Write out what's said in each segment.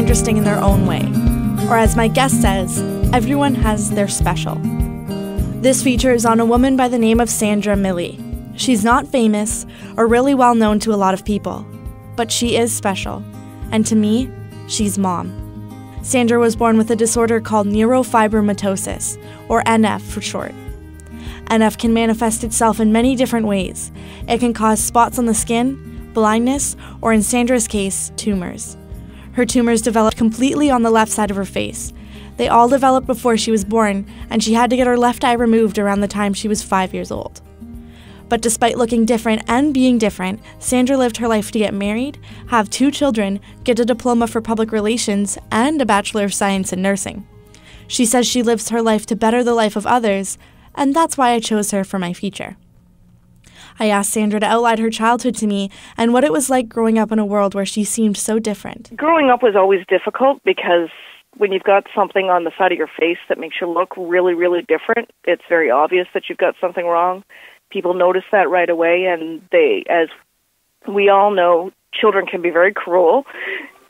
interesting in their own way. Or as my guest says, everyone has their special. This feature is on a woman by the name of Sandra Milley. She's not famous or really well known to a lot of people, but she is special. And to me, she's Mom. Sandra was born with a disorder called neurofibromatosis, or NF for short. NF can manifest itself in many different ways. It can cause spots on the skin, blindness, or in Sandra's case, tumors. Her tumors developed completely on the left side of her face. They all developed before she was born, and she had to get her left eye removed around the time she was 5 years old. But despite looking different and being different, Sandra lived her life to get married, have 2 children, get a diploma for public relations, and a Bachelor of Science in nursing. She says she lives her life to better the life of others, and that's why I chose her for my feature. I asked Sandra to outline her childhood to me and what it was like growing up in a world where she seemed so different. Growing up was always difficult because when you've got something on the side of your face that makes you look really, really different, it's very obvious that you've got something wrong. People notice that right away, and they, as we all know, children can be very cruel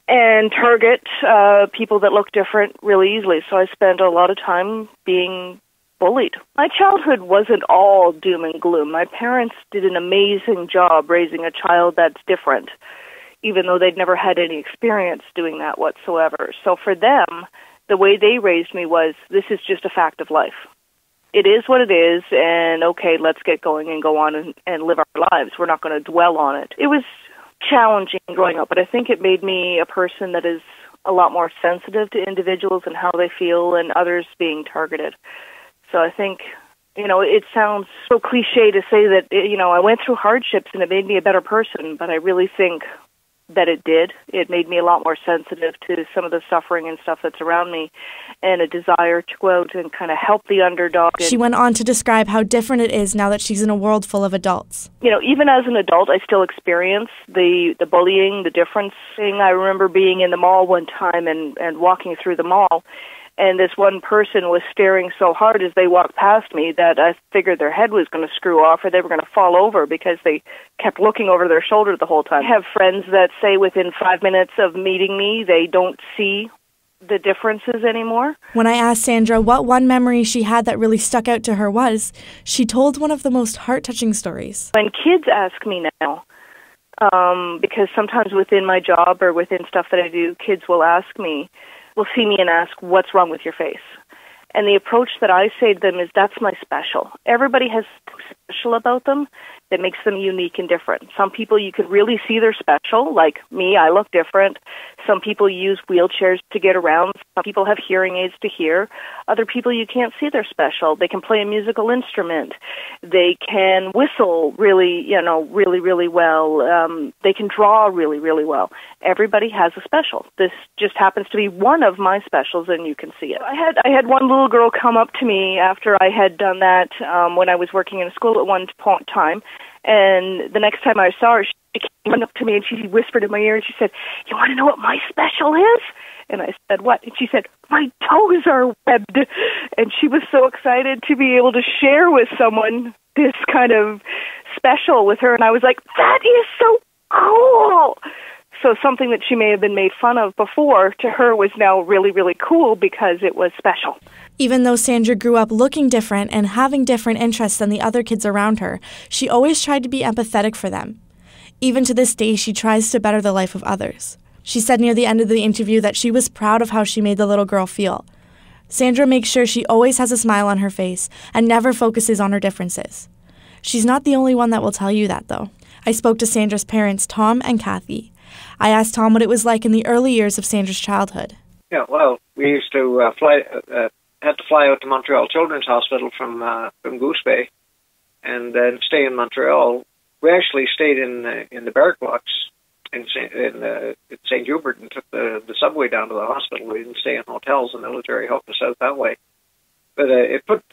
and target people that look different really easily. So I spent a lot of time being bullied. My childhood wasn't all doom and gloom. My parents did an amazing job raising a child that's different, even though they'd never had any experience doing that whatsoever. So for them, the way they raised me was, this is just a fact of life. It is what it is, and okay, let's get going and go on and live our lives. We're not going to dwell on it. It was challenging growing up, but I think it made me a person that is a lot more sensitive to individuals and how they feel and others being targeted. So I think, it sounds so cliche to say that, I went through hardships and it made me a better person, but I really think that it did. It made me a lot more sensitive to some of the suffering and stuff that's around me, and a desire to go out and kind of help the underdog. She went on to describe how different it is now that she's in a world full of adults. Even as an adult, I still experience the bullying, the difference. I remember being in the mall one time and walking through the mall, and this one person was staring so hard as they walked past me that I figured their head was going to screw off or they were going to fall over because they kept looking over their shoulder the whole time. I have friends that say within 5 minutes of meeting me, they don't see the differences anymore. When I asked Sandra what one memory she had that really stuck out to her was, she told one of the most heart-touching stories. When kids ask me now, because sometimes within my job or within stuff that I do, kids will see me and ask, what's wrong with your face? And the approach that I say to them is, that's my special. Everybody has something special about them that makes them unique and different. Some people you could really see they're special, like me, I look different. Some people use wheelchairs to get around. Some people have hearing aids to hear. Other people you can't see they're special. They can play a musical instrument. They can whistle really, really, really well. They can draw really, really well. Everybody has a special. This just happens to be one of my specials, and you can see it. I had one little girl come up to me after I had done that when I was working in a school at one time, and the next time I saw her, she came up to me and she whispered in my ear and she said, "You want to know what my special is?" And I said, "What?" And she said, "My toes are webbed." And she was so excited to be able to share with someone this kind of special with her. And I was like, that is so cool. So something that she may have been made fun of before, to her was now really, really cool because it was special. Even though Sandra grew up looking different and having different interests than the other kids around her, she always tried to be empathetic for them. Even to this day, she tries to better the life of others. She said near the end of the interview that she was proud of how she made the little girl feel. Sandra makes sure she always has a smile on her face and never focuses on her differences. She's not the only one that will tell you that, though. I spoke to Sandra's parents, Tom and Kathy. I asked Tom what it was like in the early years of Sandra's childhood. Yeah, well, we used to had to fly out to Montreal Children's Hospital from Goose Bay and then stay in Montreal. We actually stayed in the barrack blocks in St. Hubert and took the subway down to the hospital. We didn't stay in hotels. The military helped us out that way. But it put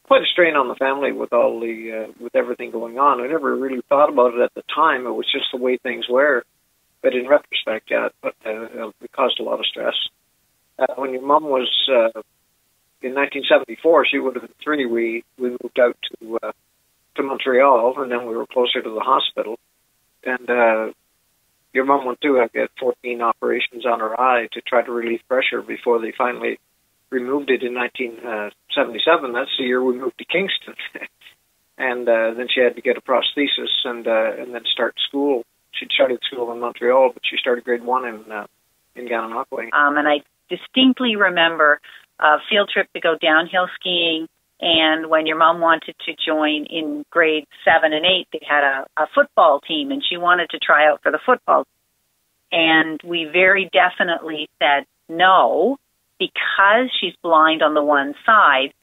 quite a strain on the family with all with everything going on. I never really thought about it at the time. It was just the way things were. But in retrospect, yeah, it caused a lot of stress. When your mom was in 1974, she would have been 3. We moved out to Montreal, and then we were closer to the hospital. And your mom went through 14 operations on her eye to try to relieve pressure before they finally removed it in 1977. That's the year we moved to Kingston. And then she had to get a prosthesis and then start school. She'd started school in Montreal, but she started grade 1 in Gananoque. And I distinctly remember a field trip to go downhill skiing, and when your mom wanted to join in grade 7 and 8, they had a football team, and she wanted to try out for the football. And we very definitely said no, because she's blind on the one side.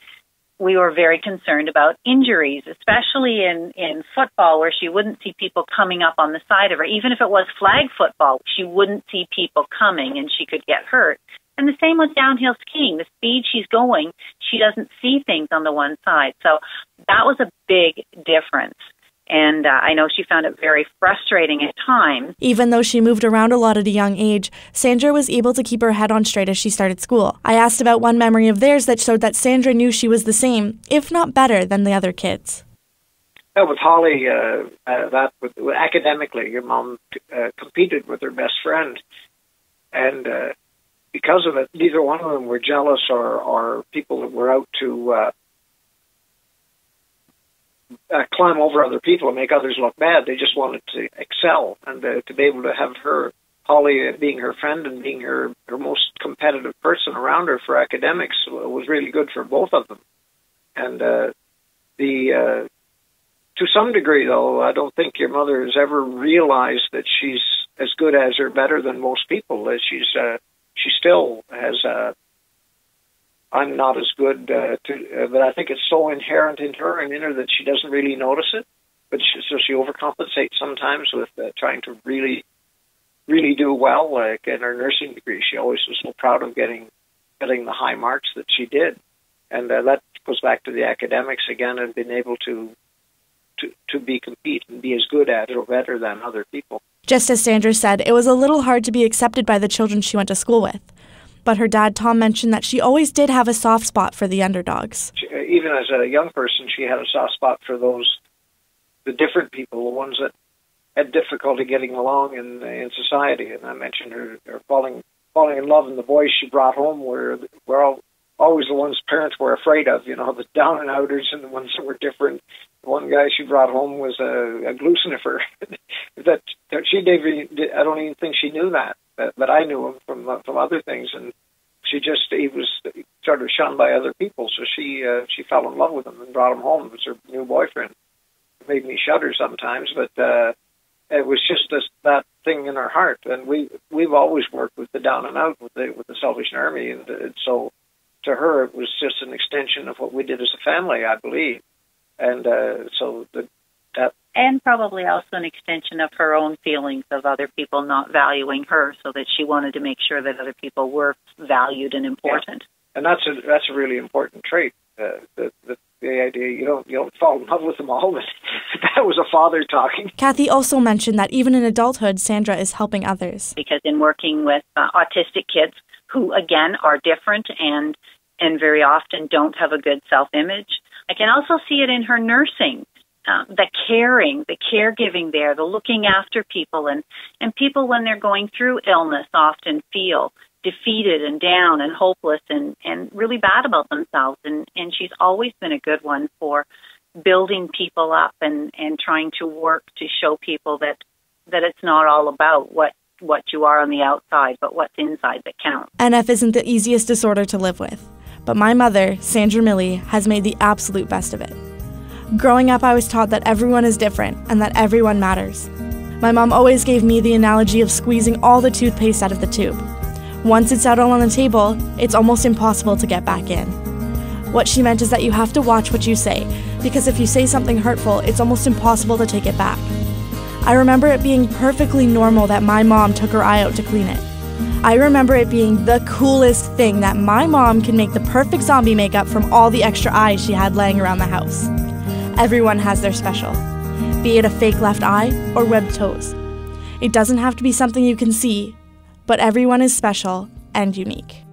We were very concerned about injuries, especially in football, where she wouldn't see people coming up on the side of her. Even if it was flag football, she wouldn't see people coming and she could get hurt. And the same with downhill skiing. The speed she's going, she doesn't see things on the one side. So that was a big difference. And I know she found it very frustrating at times. Even though she moved around a lot at a young age, Sandra was able to keep her head on straight as she started school. I asked about one memory of theirs that showed that Sandra knew she was the same, if not better, than the other kids. With Holly, academically, your mom competed with her best friend. And because of it, neither one of them were jealous or people that were out to climb over other people and make others look bad. They just wanted to excel, and to be able to have Holly being her friend and being her most competitive person around her for academics was really good for both of them. And to some degree, though, I don't think your mother has ever realized that she's as good as or better than most people. That she still has I'm not as good, but I think it's so inherent in her and in her that she doesn't really notice it. But so she overcompensates sometimes with trying to really, really do well. Like in her nursing degree, she always was so proud of getting the high marks that she did, and that goes back to the academics again and being able to compete and be as good at it or better than other people. Just as Sandra said, it was a little hard to be accepted by the children she went to school with. But her dad, Tom, mentioned that she always did have a soft spot for the underdogs. Even as a young person, she had a soft spot for the different people, the ones that had difficulty getting along in society. And I mentioned her falling in love, and the boys she brought home were always the ones parents were afraid of, the down and outers and the ones that were different. One guy she brought home was a glue sniffer. that she did. I don't even think she knew that. But I knew him from other things, and he was sort of shunned by other people. So she fell in love with him and brought him home. It was her new boyfriend. It made me shudder sometimes, but it was just that thing in her heart. And we've always worked with the down and out with the Salvation Army, and so to her it was just an extension of what we did as a family, I believe. And so that. And probably also an extension of her own feelings of other people not valuing her, so that she wanted to make sure that other people were valued and important. Yeah. And that's a really important trait. The idea you don't fall in love with them all. But that was a father talking. Kathy also mentioned that even in adulthood, Sandra is helping others. Because in working with autistic kids who, again, are different and very often don't have a good self-image, I can also see it in her nursing. The caring, the caregiving there, the looking after people, and people when they're going through illness often feel defeated and down and hopeless and really bad about themselves. And she's always been a good one for building people up and trying to work to show people that it's not all about what you are on the outside, but what's inside that counts. NF isn't the easiest disorder to live with, but my mother, Sandra Milley, has made the absolute best of it. Growing up, I was taught that everyone is different and that everyone matters. My mom always gave me the analogy of squeezing all the toothpaste out of the tube. Once it's out on the table, it's almost impossible to get back in. What she meant is that you have to watch what you say, because if you say something hurtful, it's almost impossible to take it back. I remember it being perfectly normal that my mom took her eye out to clean it. I remember it being the coolest thing that my mom could make the perfect zombie makeup from all the extra eyes she had laying around the house. Everyone has their special, be it a fake left eye or webbed toes. It doesn't have to be something you can see, but everyone is special and unique.